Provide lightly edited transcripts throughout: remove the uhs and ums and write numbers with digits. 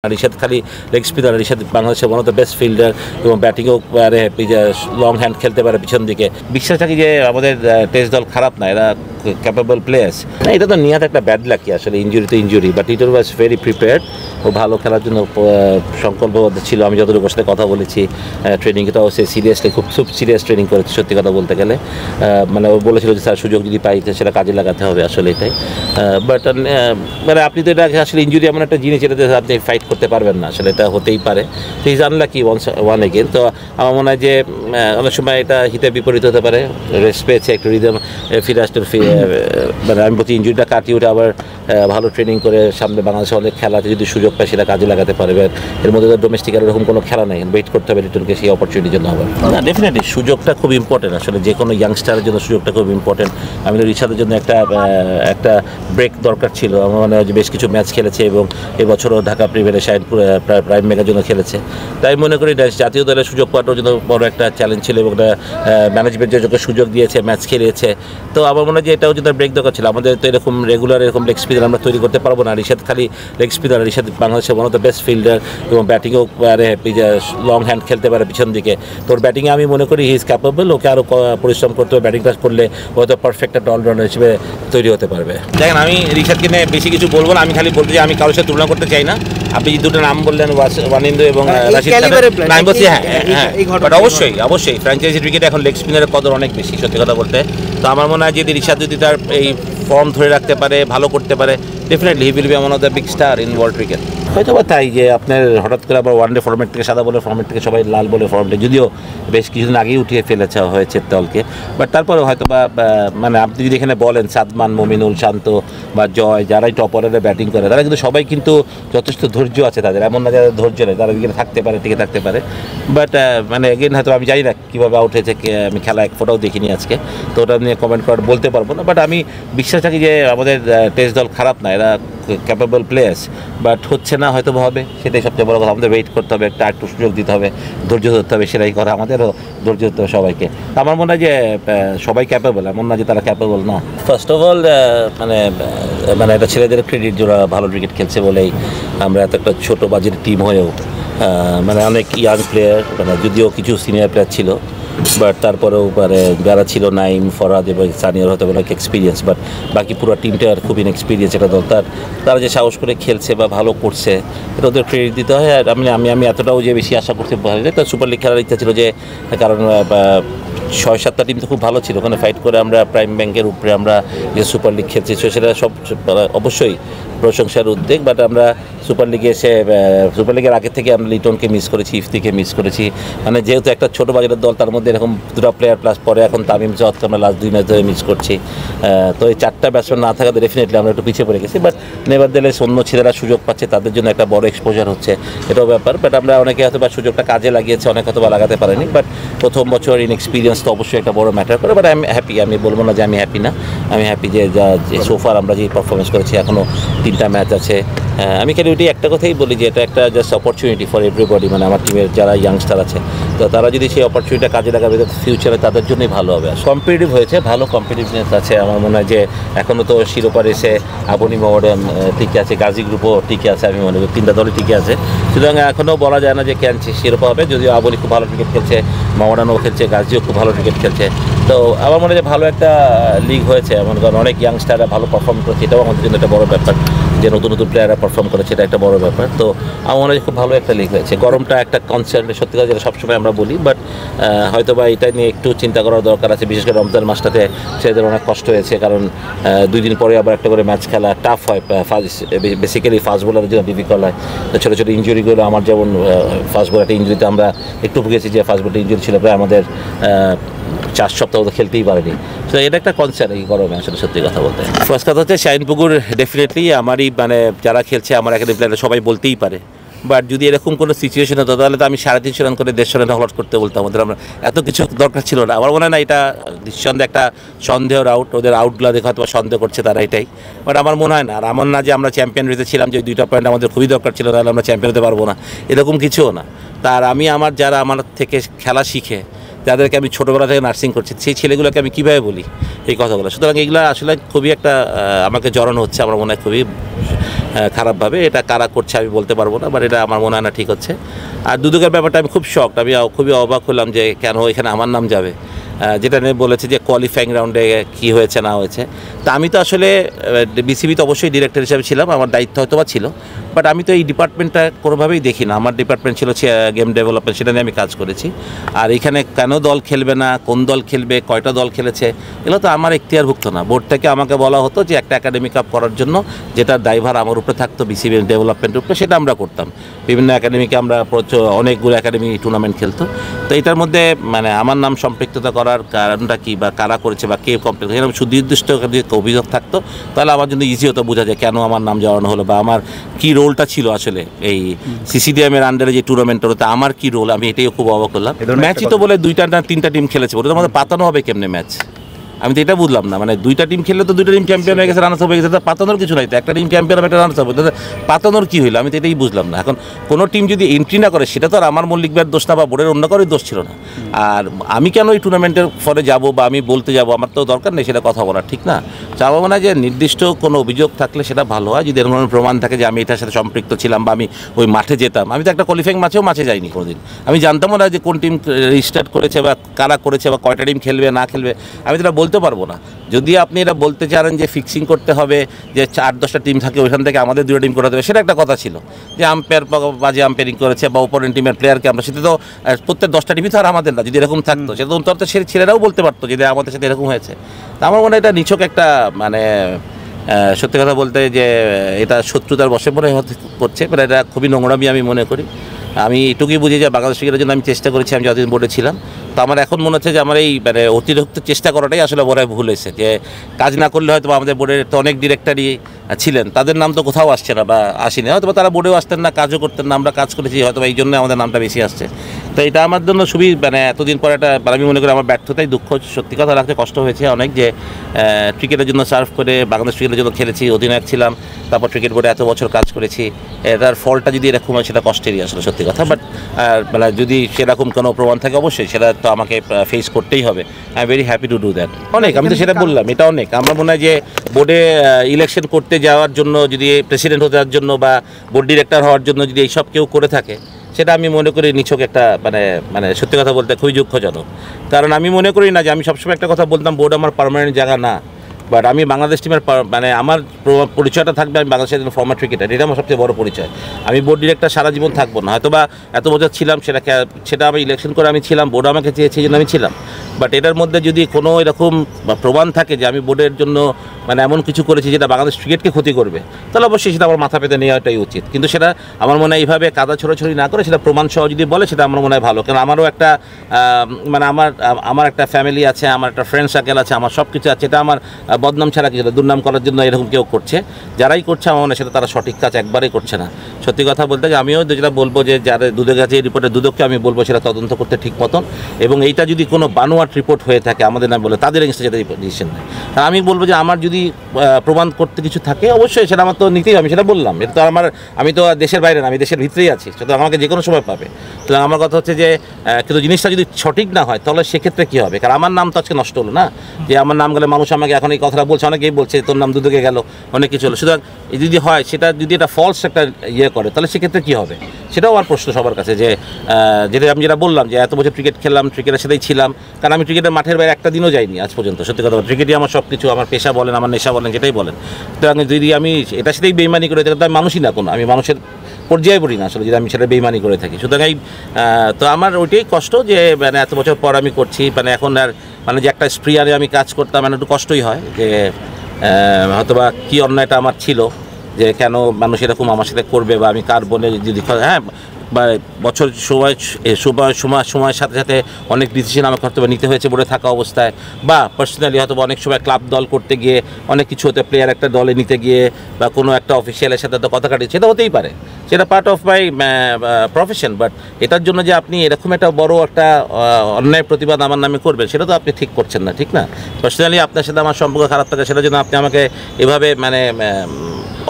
রিশাদ খালি leg spinner. Rishad বাংলাদেশের one of the best fielder এবং ব্যাটিংও পারে, লং হ্যান্ড খেলতে পারে পিছন দিকে। বিশ্বাস থাকি যে আমাদের টেস্ট দল খারাপ না, এরা ক্যাপেবল প্লেয়ার্স। এটা তো নিহাত একটা ব্যাড লাকি আসলে, ইঞ্জুরি তো injury, but it was very prepared. ও ভালো খেলার জন্য সংকল্পবদ্ধ ছিল। আমি যতটুকু ওর সাথে কথা বলেছি, ট্রেনিংটাও সে সিরিয়াসলি খুব সিরিয়াস ট্রেনিং করেছে সত্যি কথা বলতে গেলে। মানে ও বলেছিল যে স্যার সুযোগ যদি পাই সেটা কাজে লাগাতে হবে আসলে এটাই। বাট মানে আপনি তো এটা আসলে ইঞ্জুরি এমন একটা জিনিস যেটাতে আপনি ফাইট করতে পারবেন না, আসলে এটা হতেই পারে। তো ইজ আনলাকি ওয়ান এগেন। তো আমার মনে হয় যে অনেক সময় এটা হিতে বিপরীত হতে পারে। রেস্ট পেয়েছে, একটু রিদম ফিরে আসতে, মানে আমি বলছি ইঞ্জুরিটা কাটিয়ে উঠে আবার ভালো ট্রেনিং করে সামনে বাংলাদেশে অনেক খেলাতে যদি সুযোগ পায় সেটা কাজে লাগাতে পারবে। এর মধ্যে তো ডোমেস্টিক আর এরকম কোনো খেলা নেই, ওয়েট করতে হবে লিটনকে সেই অপরচুনিটির জন্য আবার। না, ডেফিনেটলি সুযোগটা খুব ইম্পর্টেন্ট আসলে, যে কোনো ইয়াংস্টারের জন্য সুযোগটা খুব ইম্পর্টেন্ট। আমি রিশাদের জন্য একটা ব্রেক দরকার ছিল। আমার মনে হয় যে বেশ কিছু ম্যাচ খেলেছে এবং এবছরও ঢাকা প্রিমিয়ারে প্রাইম মেগার জন্য খেলেছে। তাই মনে করি জাতীয় দলের সুযোগ পাওয়াটার জন্য বড় একটা চ্যালেঞ্জ ছিল এবং ম্যানেজমেন্ট যে সুযোগ দিয়েছে, ম্যাচ খেলিয়েছে। তো আমার মনে হয় যে এটাও যদি ব্রেক দরকার ছিল। আমাদের তো এরকম রেগুলার এরকম লেগ স্পিনার আমরা তৈরি করতে পারবো না। রিশাদ খালি লেগ স্পিনার। রিশাদ বাংলাদেশের one of the best fielder এবং ব্যাটিংও পারে, লং হ্যান্ড খেলতে পারে পিছন দিকে। তো ওর ব্যাটিংয়ে আমি মনে করি হি ইজ ক্যাপেবল। ওকে আরও পরিশ্রম করতে হবে, ব্যাটিংটা করলে হয়তো পারফেক্ট একটা অলরাউন্ডার হিসেবে তৈরি হতে পারবে। দেখেন, আমি রিশাদকে নিয়ে বেশি কিছু বলবো না। আমি খালি বলতে যে আমি কারোর সাথে তুলনা করতে চাই না। আপনি যে দুটো নাম বললেন, ওয়ানিন্দু এবং রাশিদ খান, আমি বলছি হ্যাঁ, বাট অবশ্যই ফ্র্যাঞ্চাইজি ক্রিকেটে এখন লেগ স্পিনারের কদর অনেক বেশি সত্যি কথা বলতে। তো আমার মনে হয় যদি রিশাদ যদি তার এই ফর্ম ধরে রাখতে পারে, ভালো করতে পারে, definitely he will be one of the big star in world cricket. হয়তো বা তাই যে আপনার হঠাৎ করে আবার ওয়ানডে ফর্মেট থেকে সাদা বলের ফর্মেট থেকে সবাই লাল বলে ফর্মেটে, যদিও বেশ কিছুদিন আগেই উঠিয়ে ফেলেছে হয়েছে দলকে, বাট তারপরে হয়তো বা মানে আপনি যদি এখানে বলেন সাদমান, মমিনুল, শান্ত বা জয়, যারাই টপ অর্ডারে ব্যাটিং করে, তারা কিন্তু সবাই কিন্তু যথেষ্ট ধৈর্য আছে তাদের, এমন না যারা ধৈর্য নেই, তারা এখানে থাকতে পারে, টিকে থাকতে পারে। বাট মানে এগেন হয়তো আমি জানি না কীভাবে আউট হয়েছে, আমি খেলা এক ফোটাও দেখিনি আজকে, তো ওটা নিয়ে কমেন্ট করার বলতে পারবো না। বাট আমি বিশ্বাস থাকি যে আমাদের টেস্ট দল খারাপ না, এরা ক্যাপেবল প্লেয়ার্স, বাট হচ্ছে না হয়তো হবে, সেটাই সবচেয়ে বড় কথা। আমাদের ওয়েট করতে হবে, একটু সুযোগ দিতে হবে, ধৈর্য ধরতে হবে, সেটাই করা আমাদেরও ধৈর্য ধরতে হবে সবাইকে। আমার মনে হয় যে সবাই ক্যাপেবল, এমন না যে তারা ক্যাপেবল না। ফার্স্ট অফ অল মানে এটা ছেলেদের ক্রেডিট, যারা ভালো ক্রিকেট খেলছে বলেই আমরা এত একটা ছোটো বাজেটের টিম হয়েও মানে অনেক ইয়াং প্লেয়ার, মানে যদিও কিছু সিনিয়র প্লেয়ার ছিল, বাট তারপরেও মানে যারা ছিল নাইম, ফরাদ এবং সানিয়ার হয়তো অনেক এক্সপিরিয়েন্স, বাট বাকি পুরো টিমটা খুব ইনএক্সপিরিয়েন্স একটা দল। তারা যে সাহস করে খেলছে বা ভালো করছে, এটা ওদের ক্রেডিট দিতে হয়। আর আমি এতটাও যে বেশি আশা করতে পারি না। তো সুপার লিগ খেলার ইচ্ছা ছিল, যে কারণ 6-7টা টিম তো খুব ভালো ছিল, ওখানে ফাইট করে আমরা প্রাইম ব্যাংকের উপরে আমরা যে সুপার লিগ খেলছি, সেটা সব অবশ্যই প্রশংসার উদ্বেগ। বাট আমরা সুপার লিগে এসে সুপার লিগের আগে থেকে আমরা লিটনকে মিস করেছি, ইফতিকে মিস করেছি। মানে যেহেতু একটা ছোটো বাজারের দল, তার মধ্যে এরকম দুটো প্লেয়ার প্লাস পরে এখন তামিম জাওয়াদকে আমরা লাস্ট 2 ম্যাচ ধরে মিস করছি। তো এই 4টা ব্যাটসম্যান না থাকাতে ডেফিনেটলি আমরা একটু পিছিয়ে পড়ে গেছি। বাট নেভারদিলেস অন্য ছেলেরা সুযোগ পাচ্ছে, তাদের জন্য একটা বড় এক্সপোজার হচ্ছে, এটাও ব্যাপার। বাট আমরা অনেকে হয়তো বা সুযোগটা কাজে লাগিয়েছে, অনেক হয়তো বা লাগাতে পারেনি। বাট প্রথম বছর ইনএক্সপিরিয়েন্স তো অবশ্যই একটা বড় ম্যাটার করে। বাট আমি হ্যাপি, আমি বলবো না যে আমি হ্যাপি না, আমি হ্যাপি যে সোফার আমরা যে পারফরমেন্স করেছি, এখনও 3টা ম্যাচ আছে। আমি খালি ওইটি একটা কথাই বলি যে এটা একটা জাস্ট অপরচুনিটি ফর এভরিবডি, মানে আমার টিমের যারা ইয়াংস্টার আছে, তো তারা যদি সেই অপরচুনিটিটা কাজে লাগাবে, ফিউচারে তাদের জন্যই ভালো হবে। কম্পিটিটিভ হয়েছে, ভালো কম্পিটিটিভনেস আছে। আমার মনে হয় যে এখনও তো শিরোপা রেসে আবনি, মডার্ন টিকে আছে, গাজী গ্রুপও টিকে আছে, আমি মনে করি 3টা দলই টিকে আছে। সুতরাং এখনও বলা যায় না যে কেন শিরোপা হবে, যদিও আবনি খুব ভালো ক্রিকেট খেলছে, মডার্নও খেলছে, গাজীও খুব ভালো ক্রিকেট খেলছে। তো আমার মনে হয় যে ভালো একটা লিগ হয়েছে, মনে করেন অনেক ইয়াংস্টাররা ভালো পারফর্ম করেছে, এটাও আমাদের জন্য একটা বড় ব্যাপার, যে নতুন নতুন প্লেয়াররা পারফর্ম করেছে, এটা একটা বড় ব্যাপার। তো আমার মনে হয় খুব ভালো একটা লিগ হয়েছে। গরমটা একটা কনসার্ন সত্যি কথা, যেটা সবসময় আমরা বলি, বাট হয়তো বা এটা নিয়ে একটু চিন্তা করার দরকার আছে। বিশেষ করে রমজান মাসটাতে ছেলেদের অনেক কষ্ট হয়েছে, কারণ 2 দিন পরে আবার একটা করে ম্যাচ খেলা টাফ হয়, বেসিক্যালি ফাস্ট বোলারের জন্য ডিফিকাল্ট হয়। তো ছোটো ছোটো ইঞ্জুরিগুলো, আমার যেমন ফাস্ট বোলারটা ইঞ্জুরিতে আমরা একটু ভুগেছি, যে ফাস্ট বোলারটা ইঞ্জুরি ছিল প্রায় আমাদের 4 সপ্তাহ তো খেলতেই পারেনি। তো এটা একটা কনসার্ন এই গরমে আসলে সত্যি কথা বলতে। ফার্স্ট কথা হচ্ছে শাহিনপুকুর ডেফিনেটলি আমারই, মানে যারা খেলছে আমার একাডেমি প্লেয়ার সবাই বলতেই পারে। বাট যদি এরকম কোনো সিচুয়েশন হতো, তাহলে তো আমি 350 রান করে 150 রান হলট করতে বলতাম। ওদের আমরা এত কিছু দরকার ছিল না। আমার মনে হয় না এটা নিঃসন্দেহে একটা সন্দেহের আউট, ওদের আউটগুলো দেখে হয়তো সন্দেহ করছে তারা, এটাই। বাট আমার মনে হয় না, আর আমার না যে আমরা চ্যাম্পিয়ন রেতে ছিলাম, যে 2টা পয়েন্ট আমাদের খুবই দরকার ছিল, তাহলে আমরা চ্যাম্পিয়ন হতে পারবো না, এরকম কিছুও না। তার আমি যারা আমার থেকে খেলা শিখে, যাদেরকে আমি ছোটোবেলা থেকে নার্সিং করছি, সেই ছেলেগুলোকে আমি কীভাবে বলি এই কথাগুলো। সুতরাং এগুলো আসলে খুবই একটা আমাকে জড়ানো হচ্ছে, আমার মনে হয় খুবই খারাপভাবে। এটা কারা করছে আমি বলতে পারবো না, বাট এটা আমার মনে হয় না ঠিক হচ্ছে। আর দুদকের ব্যাপারটা আমি খুব শকড, আমি খুবই অবাক হলাম যে কেন এখানে আমার নাম যাবে, যেটা নিয়ে বলেছে যে কোয়ালিফাইং রাউন্ডে কী হয়েছে না হয়েছে। তা আমি তো আসলে বিসিবিতে অবশ্যই ডিরেক্টর হিসেবে ছিলাম, আমার দায়িত্ব হয়তো বা ছিল, বাট আমি তো এই ডিপার্টমেন্টটা কোনোভাবেই দেখি না। আমার ডিপার্টমেন্ট ছিল গেম ডেভেলপমেন্ট, সেটা নিয়ে আমি কাজ করেছি। আর এখানে কেন দল খেলবে না, কোন দল খেলবে, কয়টা দল খেলেছে, এগুলো তো আমার এখতিয়ারভুক্ত না। বোর্ড থেকে আমাকে বলা হতো যে একটা একাডেমি কাপ করার জন্য যেটার দায়ভার আমার উপরে থাকতো বিসিবি ডেভেলপমেন্টের উপরে, সেটা আমরা করতাম। বিভিন্ন একাডেমিকে আমরা অনেকগুলো একাডেমি টুর্নামেন্ট খেলতো। তো এটার মধ্যে মানে আমার নাম সম্পৃক্ততা করার কারণটা কী বা কারা করেছে বা কে কমপ্লিট, এরকম সুনির্দিষ্ট যদি অভিযোগ থাকতো তাহলে আমার জন্য ইজি হতো বোঝা যায় কেন আমার নাম জড়ানো হলো বা আমার কী রোলটা ছিল আসলে এই সিসিডিএমের আন্ডারে যে টুর্নামেন্টটা, ওতে আমার কী রোল, আমি এটাই খুব অবাক করলাম। ম্যাচই তো বলে 2টা না 3টা টিম খেলেছে, ওটা আমাদের পাতানো হবে কেমনে ম্যাচ, আমি তো এটা বুঝলাম না। মানে 2টা টিম খেললে তো 2টা টিম চ্যাম্পিয়ন হয়ে গেছে, রানার্স আপ হয়ে গেছে, তা পাতানোর কিছু নাই তো। একটা টিম চ্যাম্পিয়ন হবে, একটা রানার্স আপ হবে, পাতানোর কী হইলো, আমি তো এটাই বুঝলাম না। এখন কোনো টিম যদি এন্ট্রি না করে সেটা তো আর আমার মল্লিক ভাইয়ের দোষ না বা বোর্ডের অন্য কারোর দোষ ছিল না। আর আমি কেন এই টুর্নামেন্টের ফলে যাব বা আমি বলতে যাব, আমার তো দরকার নেই সেটা কথা বলার, ঠিক না। চাবো না যে নির্দিষ্ট কোনো অভিযোগ থাকলে সেটা ভালো হয়, যদি এরকম প্রমাণ থাকে যে আমি এটার সাথে সম্পৃক্ত ছিলাম বা আমি ওই মাঠে যেতাম। আমি তো একটা কোয়ালিফাইং মাঠে যাইনি কোনোদিন, আমি জানতামও না যে কোন টিম রেজিস্টার্ড করেছে বা কারা করেছে বা কয়টা টিম খেলবে না খেলবে, আমি তো এটা বলতে পারবো না। যদি আপনি এটা বলতে চান যে ফিক্সিং করতে হবে যে 8-10টা টিম থাকে ওইখান থেকে আমাদের 2টা টিম করাতে হবে, সেটা একটা কথা ছিল যে আম্পায়ার বাজে আম্পায়ারিং করেছে বা অপোনেন্ট টিমের প্লেয়ারকে আমরা, সেটা তো প্রত্যেক 10টা টিমই তো আর আমাদের না। যদি এরকম থাকতো সেটা তো অন্তত ছেলেরাও বলতে পারতো যে আমাদের সাথে এরকম হয়েছে। তা আমার মনে হয় এটা নিছক একটা মানে সত্যি কথা বলতে যে এটা শত্রুতার বশে মনে করছে, মানে এটা খুবই নোংরামি আমি মনে করি। আমি এটুকুই বুঝি যে বাংলাদেশ ক্রিকেটের জন্য আমি চেষ্টা করেছি, আমি যতদিন বোর্ডে ছিলাম। তো আমার এখন মনে হচ্ছে যে আমার এই মানে অতিরিক্ত চেষ্টা করাটাই আসলে বড় ভুল হয়েছে, যে কাজ না করলে হয়তো আমাদের বোর্ডের তো অনেক ডিরেক্টরই ছিলেন, তাদের নাম তো কোথাও আসছে না বা আসেনি, হয়তো তারা বোর্ডেও আসতেন না, কাজও করতেন না, আমরা কাজ করেছি হয়তো এই জন্য আমাদের নামটা বেশি আসছে। তো এটা আমার জন্য খুবই মানে এতদিন পর একটা আমি মনে করি আমার ব্যর্থতাই দুঃখ, সত্যি কথা লাগছে, কষ্ট হয়েছে অনেক যে ক্রিকেটের জন্য সার্ভ করে বাংলাদেশ ক্রিকেটের জন্য খেলেছি, অধিনায়ক ছিলাম, তারপর ক্রিকেট বোর্ডে এত বছর কাজ করেছি, এটার ফলটা যদি এরকম হয় সেটা কষ্টেরই আসলে সত্যি কথা। বাট মানে যদি সেরকম কোনো প্রমাণ থাকে অবশ্যই সেটা তো আমাকে ফেস করতেই হবে। I am very happy to do that. অনেক আমি তো সেটা বললাম, এটা অনেক আমার মনে হয় যে বোর্ডে ইলেকশন করতে যাওয়ার জন্য, যদি প্রেসিডেন্ট হতে যাওয়ার জন্য বা বোর্ড ডিরেক্টর হওয়ার জন্য যদি এইসব কেউ করে থাকে, সেটা আমি মনে করি নিছক একটা মানে সত্যি কথা বলতে খুবই দুঃখজনক। কারণ আমি মনে করি না যে, আমি সবসময় একটা কথা বলতাম, বোর্ড আমার পার্মানেন্ট জায়গা না, বাট আমি বাংলাদেশ টিমের মানে আমার পরিচয়টা থাকবে আমি বাংলাদেশের জন্য ফর্মার ক্রিকেটার, এটা আমার সবচেয়ে বড় পরিচয়। আমি বোর্ড ডিরেক্টর সারা জীবন থাকবো না, হয়তো বা এত বছর ছিলাম, সেটা আমি ইলেকশন করে আমি ছিলাম, বোর্ড আমাকে চেয়েছে এই জন্য আমি ছিলাম। বাট এটার মধ্যে যদি কোনো এরকম প্রমাণ থাকে যে আমি বোর্ডের জন্য মানে এমন কিছু করেছি যেটা বাংলাদেশ ক্রিকেটকে ক্ষতি করবে, তাহলে অবশ্যই সেটা আমার মাথা পেতে নেওয়াটাই উচিত। কিন্তু সেটা আমার মনে হয় এইভাবে কাদা ছড়াছড়ি না করে সেটা প্রমাণ সহ যদি বলে, সেটা আমার মনে হয় ভালো। কারণ আমারও একটা মানে আমার একটা ফ্যামিলি আছে, আমার একটা ফ্রেন্ড সার্কেল আছে, আমার সব কিছু আছে, এটা আমার বদনাম ছাড়া কিছু না। দুর্নাম করার জন্য এরকম কেউ করছে, যারাই করছে আমার মনে হয় সেটা তারা সঠিক কাজ একবারেই করছে না। সত্যি কথা বলতে যে আমিও যেটা বলবো যে যারা দুদক আছে এই রিপোর্টে, দুদককে আমি বলবো সেটা তদন্ত করতে ঠিক মতন, এবং এইটা যদি কোনো বানোয়াট রিপোর্ট হয়ে থাকে আমাদের নাম বলে, তাদের এগেইনস্টে যেটা ডিসিশন নেয়। আর আমি বলবো যে আমার যদি প্রমাণ করতে কিছু থাকে অবশ্যই সেটা আমার তো নিতেই, আমি সেটা বললাম, এটা তো আমি তো দেশের বাইরে না, আমি দেশের ভিতরেই আছি, সেটা আমাকে যে কোনো সময় পাবে। তো আমার কথা হচ্ছে যে কিন্তু জিনিসটা যদি সঠিক না হয় তাহলে সেক্ষেত্রে কী হবে? কারণ আমার নাম তো আজকে নষ্ট হলো না, যে আমার নাম গেলে মানুষ আমাকে এখন এই কথাটা বলছে, অনেকেই বলছে তোর নাম দুদকে গেল, অনেক কিছু হলো। সুতরাং যদি হয় সেটা যদি এটা ফলস একটা ইয়ে করে, তাহলে সেক্ষেত্রে কী হবে? সেটাও আমার প্রশ্ন সবার কাছে, যে আমি যেটা বললাম যে এত বছর ক্রিকেট খেললাম, ক্রিকেটের সাথেই ছিলাম, কারণ আমি ক্রিকেটের মাঠের বাইরে একটা দিনও যাইনি আজ পর্যন্ত। সত্যি কথা, ক্রিকেটই আমার সব কিছু, আমার পেশা বলেন, আমার নেশা বলেন, যেটাই বলেন। সুতরাং যদি আমি এটার সাথেই বেইমানি করে থাকি, তাহলে মানুষই না কোনো, আমি মানুষের পর্যায়ে পড়ি না আসলে, যদি আমি সেটা বেইমানি করে থাকি। সুতরাং তো আমার ওইটাই কষ্ট যে মানে এত বছর পর আমি করছি, মানে এখন আর মানে যে একটা স্প্রিয়ারে আমি কাজ করতাম, মানে একটু কষ্টই হয় যে হয়তোবা কী অন্যায়টা আমার ছিল, যে কেন মানুষ এরকম আমার সাথে করবে, বা আমি কার বলে যদি হ্যাঁ বা বছর সময়ের সাথে সাথে অনেক ডিসিশন আমাকে হয়তো নিতে হয়েছে বোর্ডে থাকা অবস্থায়, বা পার্সোনালি হয়তো অনেক সময় ক্লাব দল করতে গিয়ে অনেক কিছু হতে, প্লেয়ার একটা দলে নিতে গিয়ে বা কোনো একটা অফিসিয়ালের সাথে তো কথা কাটিয়ে, সেটা হতেই পারে, সেটা part of my profession. But এটার জন্য যে আপনি এরকম একটা বড় একটা অন্যায় প্রতিবাদ আমার নামে করবেন, সেটা তো আপনি ঠিক করছেন না, ঠিক না? পার্সোনালি আপনার সাথে আমার সম্পর্ক খারাপ থাকে, সেটার জন্য আপনি আমাকে এভাবে মানে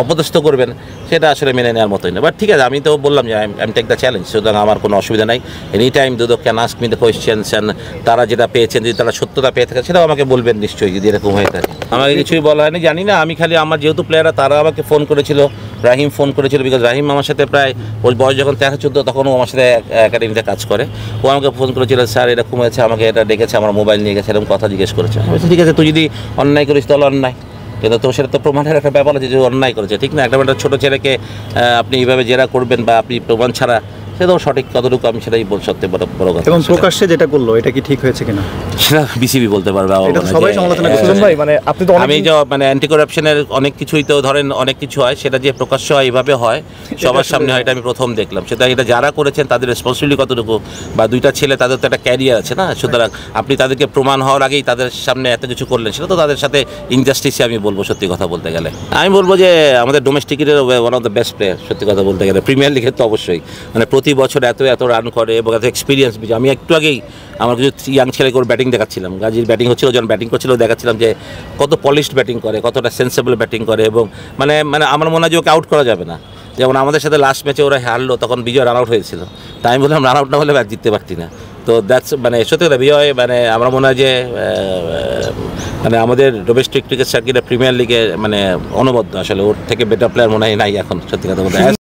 অপদস্থ করবেন, সেটা আসলে মেনে নেওয়ার মতোই না। বাট ঠিক আছে, আমি তো বললাম যে I am take the challenge, সুতরাং আমার কোনো অসুবিধা নাই। Any time Dudok can ask me the questions, and তারা যেটা পেয়েছেন যদি তারা সত্যতা পেয়ে থাকে সেটাও আমাকে বলবেন নিশ্চয়ই, যদি এরকম হয়ে থাকে। আমাকে কিছুই বলা হয়নি, জানি না। আমি খালি আমার যেহেতু প্লেয়াররা তারা আমাকে ফোন করেছিল, রাহিম ফোন করেছিল, বিকজ রাহিম আমার সাথে প্রায় ওর বয়স যখন 13-14 তখন ও আমার সাথে একাডেমিতে কাজ করে। ও আমাকে ফোন করেছিল, স্যার এরকম হয়েছে, আমাকে এটা ডেকেছে, আমার মোবাইল নিয়ে গেছে, এরকম কথা জিজ্ঞেস করেছে। আমি বলছি ঠিক আছে, তুই যদি অন্যায় করিস তাহলে অন্যায়, কিন্তু তো সেটা তো প্রমাণের একটা ব্যাপার আছে যে অন্যায় করেছে, ঠিক না? একটা ছোটো ছেলেকে আপনি এইভাবে জেরা করবেন বা আপনি প্রমাণ ছাড়া, সেটাও সঠিক কতটুকু আমি সেটাই সত্যি বড় কথা। এবং প্রকাশ্যে যেটা করলো এটা কি ঠিক হয়েছে কিনা সেটা বিসিবি বলতে পারবে। সবাই সমালোচনা করছে ভাই, মানে আপনি তো আমি যে মানে অ্যান্টি করাপশনের অনেক কিছুই তো ধরেন অনেক কিছু হয়, সেটা যে প্রকাশ্য হয় এইভাবে হয় সবার সামনে হয়, এটা আমি প্রথম দেখলাম। সেটা এটা যারা করেছেন তাদের রেসপন্সিবিলিটি কতটুকু, বা দুইটা ছেলে তাদের তো একটা ক্যারিয়ার আছে না, সুতরাং আপনি তাদেরকে প্রমাণ হওয়ার আগেই তাদের সামনে এত কিছু করলেন, সেটা তো তাদের সাথে ইনজাস্টিসে আমি বলবো সত্যি কথা বলতে গেলে। আমি বলবো যে আমাদের ডোমেস্টিকের one of the best player সত্যি কথা বলতে গেলে, প্রিমিয়ার লিগের তো অবশ্যই, মানে প্রতি বছর এত রান করে এবং এত এক্সপিরিয়েন্স। আমি একটু আগেই আমার কিছু ইয়াং ছেলেকে ওর ব্যাটিং দেখাচ্ছিলাম, গাজীর ব্যাটিং হচ্ছিল, যখন ব্যাটিং করছিল দেখাচ্ছিলাম যে কত পলিশড ব্যাটিং করে, কতটা সেন্সেবল ব্যাটিং করে, এবং মানে আমার মনে হয় যে ওকে আউট করা যাবে না। যেমন আমাদের সাথে লাস্ট ম্যাচে ওরা হারলো, তখন বিজয় রান আউট হয়েছিল, তাই আমি বললাম রান আউট না হলে ম্যাচ জিততে পারতি না। তো দ্যাটস মানে সত্যি কথা বিজয়, মানে আমার মনে হয় যে মানে আমাদের ডোমেস্টিক ক্রিকেট সার্কিটের প্রিমিয়ার লিগে মানে অনবদ্য, আসলে ওর থেকে বেটার প্লেয়ার মনে হয় নাই এখন সত্যি কথা বলতে।